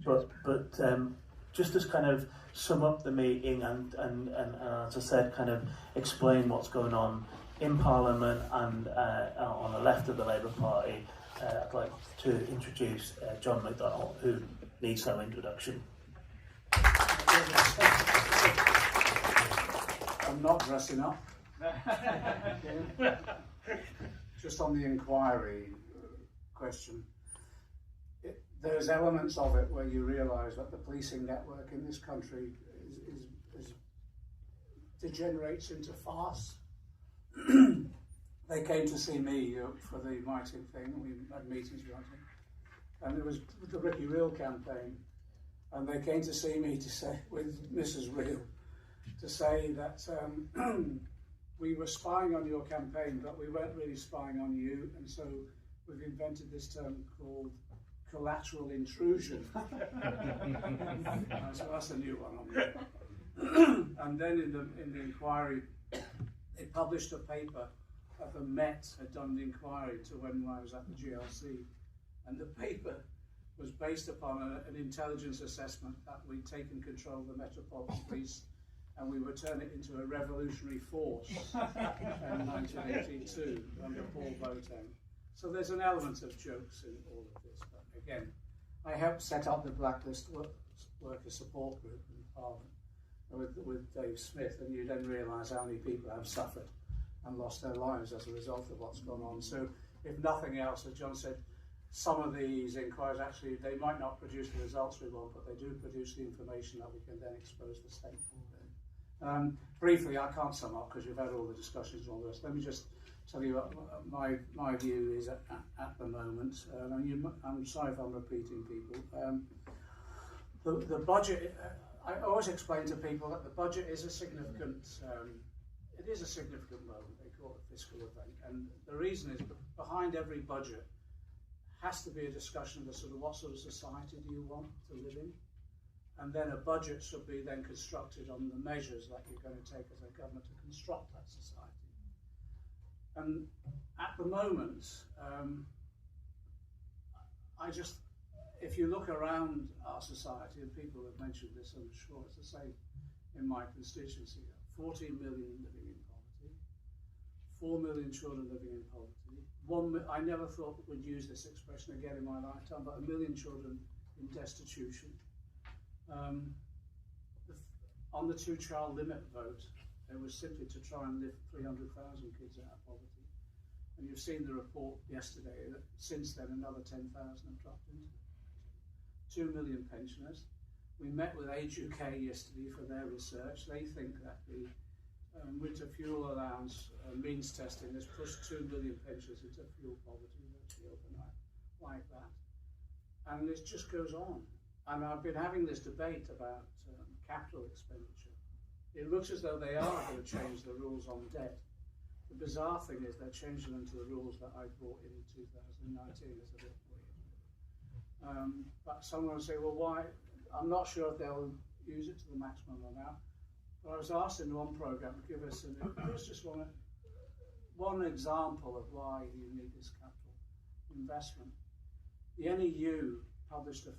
But just to kind of sum up the meeting and as I said, kind of explain what's going on in Parliament and on the left of the Labour Party, I'd like to introduce John McDonnell, who needs no introduction. I'm not dressing up. Just on the inquiry question, there's elements of it where you realise that the policing network in this country is degenerates into farce. They came to see me for the Mighty thing. We had meetings about it, and it was the Ricky Real campaign, and they came to see me to say, with Mrs. Real, to say that we were spying on your campaign, but we weren't really spying on you, and so we've invented this term called collateral intrusion. So that's a new one on me. And then in the inquiry, they published a paper that the Met had done the inquiry to when I was at the GLC, and the paper was based upon an intelligence assessment that we'd taken control of the Metropolitan Police and we would turn it into a revolutionary force in 1982 under Paul Boateng. So there's an element of jokes in all of this, but again, I helped set up the Blacklist Worker Support Group in Parliament with Dave Smith, and you then realise how many people have suffered and lost their lives as a result of what's gone on. So if nothing else, as John said, some of these inquiries actually, they might not produce the results we want, but they do produce the information that we can then expose the state for. Briefly, I can't sum up because you've had all the discussions and all this. Let me just tell you what my view is at the moment. I'm sorry if I'm repeating people. The budget, I always explain to people that the budget is a significant, it is a significant moment. They call it a fiscal event. And the reason is behind every budget has to be a discussion of sort of what sort of society do you want to live in? And then a budget should be then constructed on the measures that you're going to take as a government to construct that society. And at the moment, if you look around our society, and people have mentioned this, I'm sure it's the same in my constituency, 14 million living in poverty, 4 million children living in poverty, I never thought we'd use this expression again in my lifetime, but 1 million children in destitution. On the two-child limit vote, it was simply to try and lift 300,000 kids out of poverty. And you've seen the report yesterday that since then another 10,000 have dropped into it. 2 million pensioners. We met with Age UK yesterday for their research. They think that the winter fuel allowance means testing has pushed 2 million pensioners into fuel poverty virtually overnight, like that. And it just goes on. And I've been having this debate about capital expenditure. It looks as though they are going to change the rules on debt. The bizarre thing is they're changing them to the rules that I brought in 2019. It's a bit weird. But someone will say, well, why? I'm not sure if they'll use it to the maximum amount. But I was asked in one program to give us just one example of why you need this capital investment. The NEU published a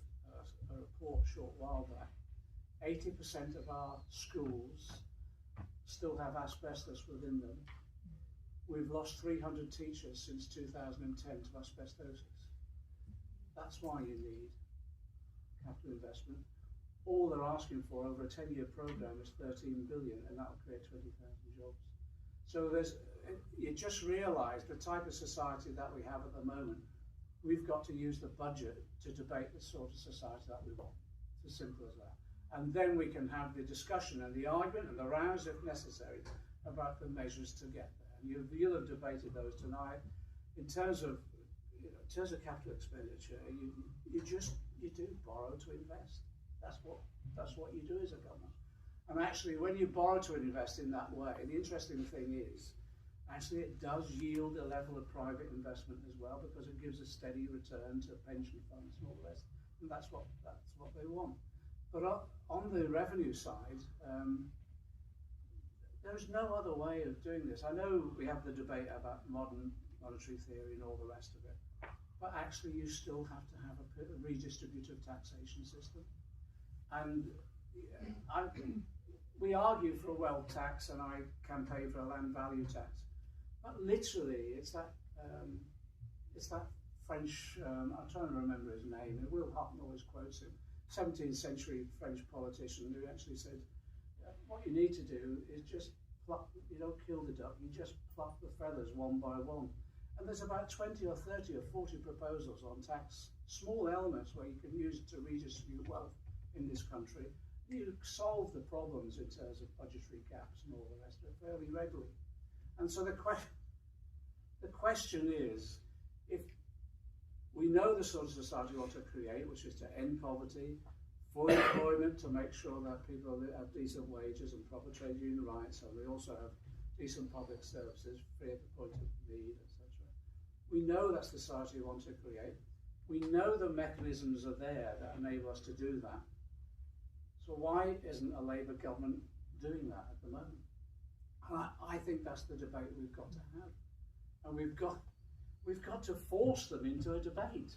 report a short while back. 80% of our schools still have asbestos within them. We've lost 300 teachers since 2010 to asbestosis. That's why you need capital investment. All they're asking for over a 10-year program is 13 billion, and that'll create 20,000 jobs. So you just realise the type of society that we have at the moment. We've got to use the budget to debate the sort of society that we want. It's as simple as that. And then we can have the discussion and the argument and the rows, if necessary, about the measures to get there. And you'll have debated those tonight. In terms of capital expenditure, you do borrow to invest. That's what you do as a government. And actually, when you borrow to invest in that way, the interesting thing is, actually, it does yield a level of private investment as well, because it gives a steady return to pension funds and all the rest, and that's what they want. But on the revenue side, there is no other way of doing this. I know we have the debate about modern monetary theory and all the rest of it, but actually you still have to have a redistributive taxation system. And we argue for a wealth tax, and I campaign for a land value tax. But literally, it's that French, I'm trying to remember his name, Will Hutton always quotes him, 17th century French politician who actually said, what you need to do is just pluck, you don't kill the duck, you just pluck the feathers one by one. And there's about 20 or 30 or 40 proposals on tax, small elements where you can use it to redistribute wealth in this country. You solve the problems in terms of budgetary gaps and all the rest of it fairly regularly. And so the question is, if we know the sort of society we want to create, which is to end poverty, full employment, to make sure that people have decent wages and proper trade union rights, and we also have decent public services, free at the point of need, etc. We know that's the society we want to create. We know the mechanisms are there that enable us to do that. So why isn't a Labour government doing that at the moment? And I think that's the debate we've got to have. And we've got to force them into a debate,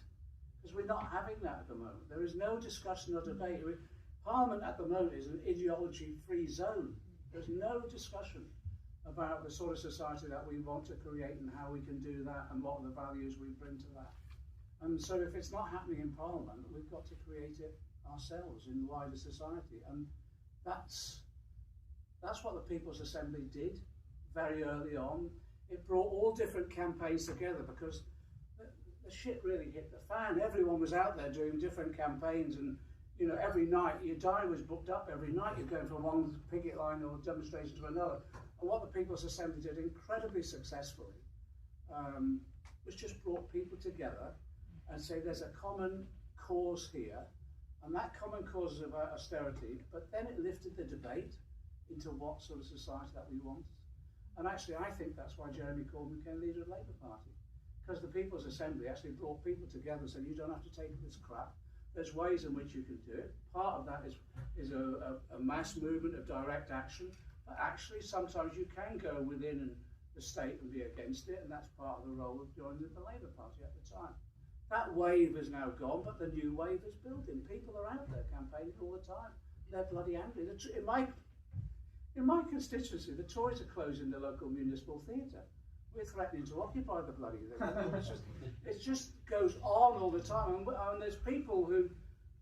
because we're not having that at the moment. There is no discussion or debate. Parliament at the moment is an ideology-free zone. There's no discussion about the sort of society that we want to create and how we can do that and what are the values we bring to that. And so if it's not happening in Parliament, we've got to create it ourselves in wider society. And that's what the People's Assembly did very early on. It brought all different campaigns together, because the shit really hit the fan. Everyone was out there doing different campaigns, and you know, every night your diary was booked up. Every night you're going from one picket line or demonstration to another. And what the People's Assembly did incredibly successfully was just brought people together and say there's a common cause here, and that common cause is about austerity. But then it lifted the debate into what sort of society that we want. And actually, I think that's why Jeremy Corbyn became leader of the Labour Party, because the People's Assembly actually brought people together and said, you don't have to take this crap. There's ways in which you can do it. Part of that is a mass movement of direct action, but actually sometimes you can go within the state and be against it, and that's part of the role of joining the Labour Party at the time. That wave is now gone, but the new wave is building. People are out there campaigning all the time. They're bloody angry. In my constituency, the Tories are closing the local municipal theatre. We're threatening to occupy the bloody thing. It just goes on all the time. And there's people who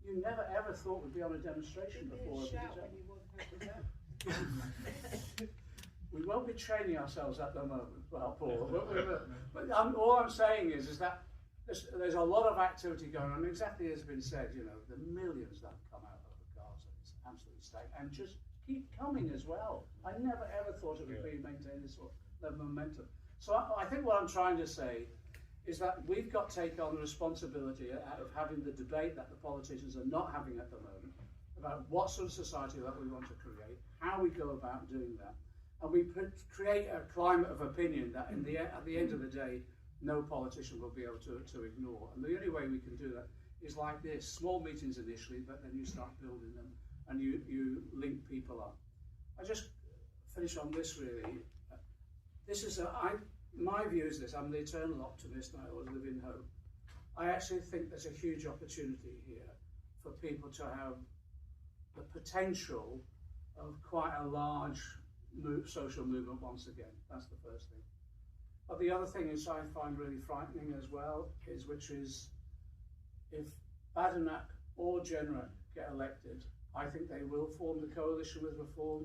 you never ever thought would be on a demonstration before. We won't be training ourselves at the moment, well, Paul. But all I'm saying is that there's a lot of activity going on. Exactly as has been said, you know, the millions that come out of Gaza, it's absolutely staggering, and just keep coming as well. I never ever thought it would be maintain this sort of momentum. So I think what I'm trying to say is that we've got to take on the responsibility of having the debate that the politicians are not having at the moment about what sort of society that we want to create, how we go about doing that, and we create a climate of opinion that at the end of the day, no politician will be able to ignore. And the only way we can do that is like this, small meetings initially, but then you start building them and you link people up. I just finish on this really. My view is this, I'm the eternal optimist and I always live in hope. I actually think there's a huge opportunity here for people to have the potential of quite a large social movement once again. That's the first thing. But the other thing is I find really frightening as well, which is if Badenoch or Jenrick get elected, I think they will form the coalition with Reform,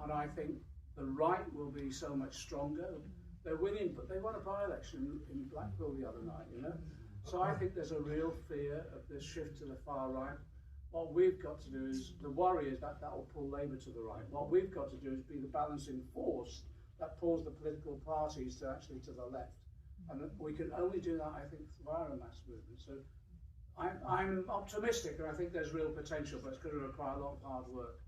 and I think the right will be so much stronger. They're winning, but they won a by-election in Blackpool the other night, you know? So I think there's a real fear of this shift to the far right. What we've got to do is, the worry is that will pull Labour to the right. What we've got to do is be the balancing force that pulls the political parties to actually to the left. And we can only do that, I think, via a mass movement. So I'm optimistic, and I think there's real potential, but it's going to require a lot of hard work.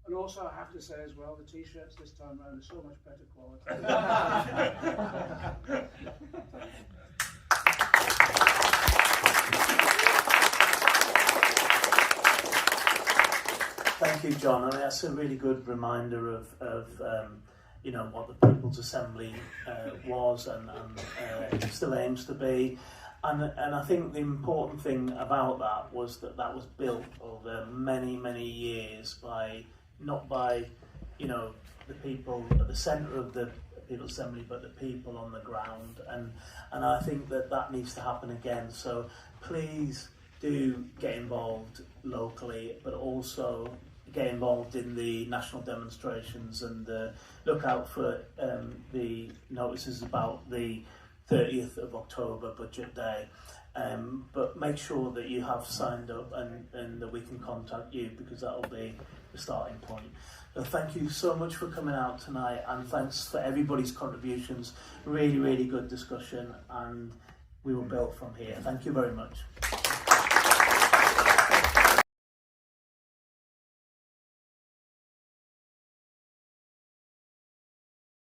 And also, I have to say as well, the T-shirts this time around are so much better quality. Thank you, John. I mean, that's a really good reminder of you know, what the People's Assembly was and still aims to be. And I think the important thing about that was that was built over many, many years not by, you know, the people at the centre of the People's Assembly, but the people on the ground. And I think that needs to happen again. So please do get involved locally, but also get involved in the national demonstrations, and look out for the notices about the 30th of October Budget Day. But make sure that you have signed up and that we can contact you, because that will be the starting point. So thank you so much for coming out tonight, and thanks for everybody's contributions. Really, really good discussion, and we will build from here. Thank you very much.